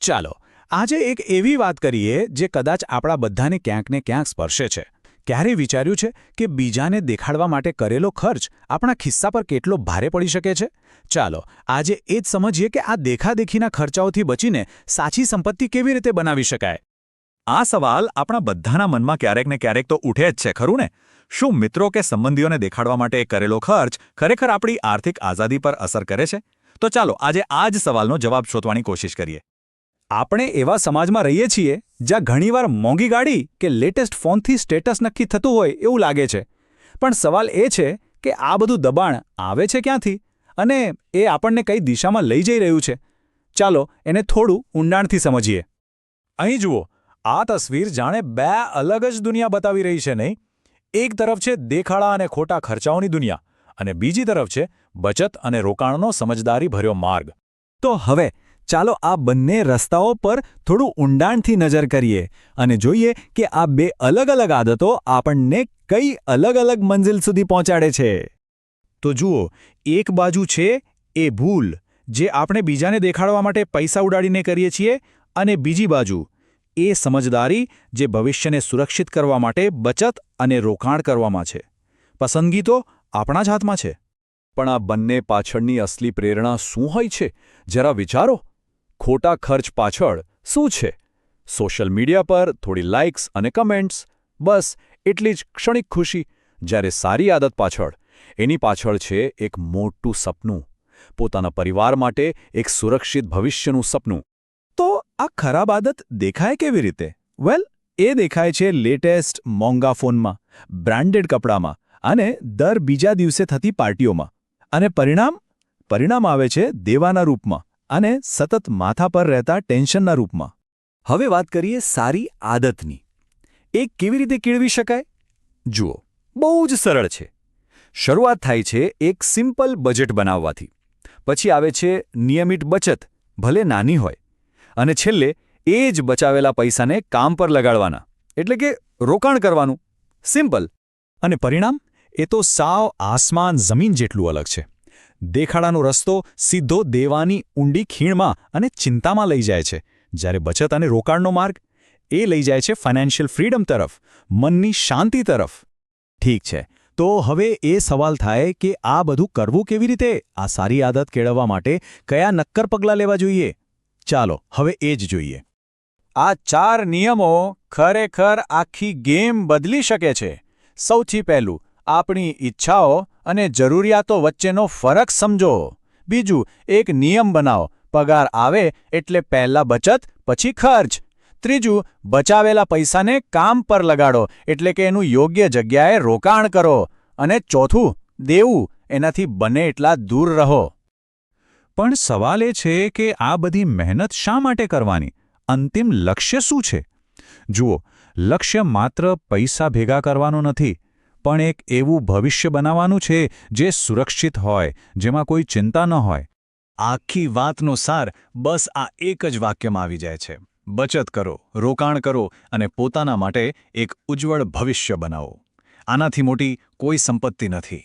ચાલો આજે એક એવી વાત કરીએ જે કદાચ આપણા બધાને ક્યાંક ને ક્યાંક સ્પર્શે છે. ક્યારે વિચાર્યું છે કે બીજાને દેખાડવા માટે કરેલો ખર્ચ આપણા ખિસ્સા પર કેટલો ભારે પડી શકે છે? ચાલો આજે એ જ સમજીએ કે આ દેખાદેખીના ખર્ચાઓથી બચીને સાચી સંપત્તિ કેવી રીતે બનાવી શકાય. આ સવાલ આપણા બધાના મનમાં ક્યારેક ને ક્યારેક તો ઉઠે જ છે, ખરું ને? શું મિત્રો કે સંબંધીઓને દેખાડવા માટે કરેલો ખર્ચ ખરેખર આપણી આર્થિક આઝાદી પર અસર કરે છે? તો ચાલો આજે આ જ સવાલનો જવાબ શોધવાની કોશિશ કરીએ. આપણે એવા સમાજમાં રહીએ છીએ જ્યાં ઘણીવાર મોંઘી ગાડી કે લેટેસ્ટ ફોનથી સ્ટેટસ નક્કી થતું હોય એવું લાગે છે. પણ સવાલ એ છે કે આ બધું દબાણ આવે છે ક્યાંથી અને એ આપણને કઈ દિશામાં લઈ જઈ રહ્યું છે? ચાલો એને થોડું ઊંડાણથી સમજીએ. અહીં જુઓ, આ તસવીર જાણે બે અલગ જ દુનિયા બતાવી રહી છે, નહીં? એક તરફ છે દેખાડા અને ખોટા ખર્ચાઓની દુનિયા અને બીજી તરફ છે બચત અને રોકાણનો સમજદારીભર્યો માર્ગ. તો હવે ચાલો આ બંને રસ્તાઓ પર થોડું ઊંડાણથી નજર કરીએ અને જોઈએ કે આ બે અલગ અલગ આદતો આપણને કઈ અલગ અલગ મંજિલ સુધી પહોંચાડે છે. તો જુઓ, એક બાજુ છે એ ભૂલ જે આપણે બીજાને દેખાડવા માટે પૈસા ઉડાડીને કરીએ છીએ અને બીજી બાજુ એ સમજદારી જે ભવિષ્યને સુરક્ષિત કરવા માટે બચત અને રોકાણ કરવામાં છે. પસંદગી તો આપણા જ હાથમાં છે. પણ આ બંને પાછળની અસલી પ્રેરણા શું હોય છે? જરા વિચારો. ખોટા ખર્ચ પાછળ શું છે? સોશિયલ મીડિયા પર થોડી લાઇક્સ અને કમેન્ટ્સ, બસ એટલી જ ક્ષણિક ખુશી. જ્યારે સારી આદત પાછળ એની પાછળ છે એક મોટું સપનું, પોતાના પરિવાર માટે એક સુરક્ષિત ભવિષ્યનું સપનું. તો આ ખરાબ આદત દેખાય કેવી રીતે? વેલ, એ દેખાય છે લેટેસ્ટ મોંઘા ફોનમાં, બ્રાન્ડેડ કપડામાં અને દર બીજા દિવસે થતી પાર્ટીઓમાં. અને પરિણામ આવે છે દેવાના રૂપમાં અને સતત માથા પર રહેતા ટેન્શનના રૂપમાં. હવે વાત કરીએ સારી આદતની. એ કેવી રીતે કેળવી શકાય? જુઓ, બહુ જ સરળ છે. શરૂઆત થાય છે એક સિમ્પલ બજેટ બનાવવાથી. પછી આવે છે નિયમિત બચત, ભલે નાની હોય. અને છેલ્લે એ જ બચાવેલા પૈસાને કામ પર લગાડવાના, એટલે કે રોકાણ કરવાનું. સિમ્પલ. અને પરિણામ? એ તો સાવ આસમાન જમીન જેટલું અલગ છે. દેખાડાનો રસ્તો સીધો દેવાની ઊંડી ખીણમાં અને ચિંતામાં લઈ જાય છે, જ્યારે બચત અને રોકાણનો માર્ગ એ લઈ જાય છે ફાઇનાન્શિયલ ફ્રીડમ તરફ, મનની શાંતિ તરફ. ઠીક છે, તો હવે એ સવાલ થાય કે આ બધું કરવું કેવી રીતે? આ સારી આદત કેળવવા માટે કયા નક્કર પગલાં લેવા જોઈએ? ચાલો હવે એ જ જોઈએ. આ 4 નિયમો ખરેખર આખી ગેમ બદલી શકે છે. સૌથી પહેલું, આપણી ઈચ્છાઓ અને જરૂરિયાતો વચ્ચેનો ફરક સમજો. બીજું, એક નિયમ બનાવો, પગાર આવે એટલે પહેલા બચત, પછી ખર્ચ. ત્રીજું, બચાવેલા પૈસાને કામ પર લગાડો, એટલે કે એનું યોગ્ય જગ્યાએ રોકાણ કરો. અને ચોથું, દેવું, એનાથી બને એટલા દૂર રહો. પણ સવાલ એ છે કે આ બધી મહેનત શા માટે કરવાની? અંતિમ લક્ષ્ય શું છે? જુઓ, લક્ષ્ય માત્ર પૈસા ભેગા કરવાનો નથી, પણ એક એવું ભવિષ્ય બનાવવાનું છે જે સુરક્ષિત હોય, જેમાં કોઈ ચિંતા ન હોય. આખી વાતનો સાર બસ આ એક જ વાક્યમાં આવી જાય છે: બચત કરો, રોકાણ કરો અને પોતાના માટે એક ઉજ્જવળ ભવિષ્ય બનાવો. આનાથી મોટી કોઈ સંપત્તિ નથી.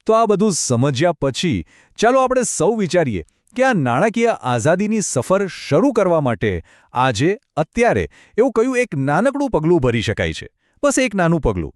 તો આ બધું સમજ્યા પછી ચાલો આપણે સૌ વિચારીએ કે આ નાણાકીય આઝાદીની સફર શરૂ કરવા માટે આજે, અત્યારે એવું કયું એક નાનકડું પગલું ભરી શકાય છે? બસ એક નાનું પગલું.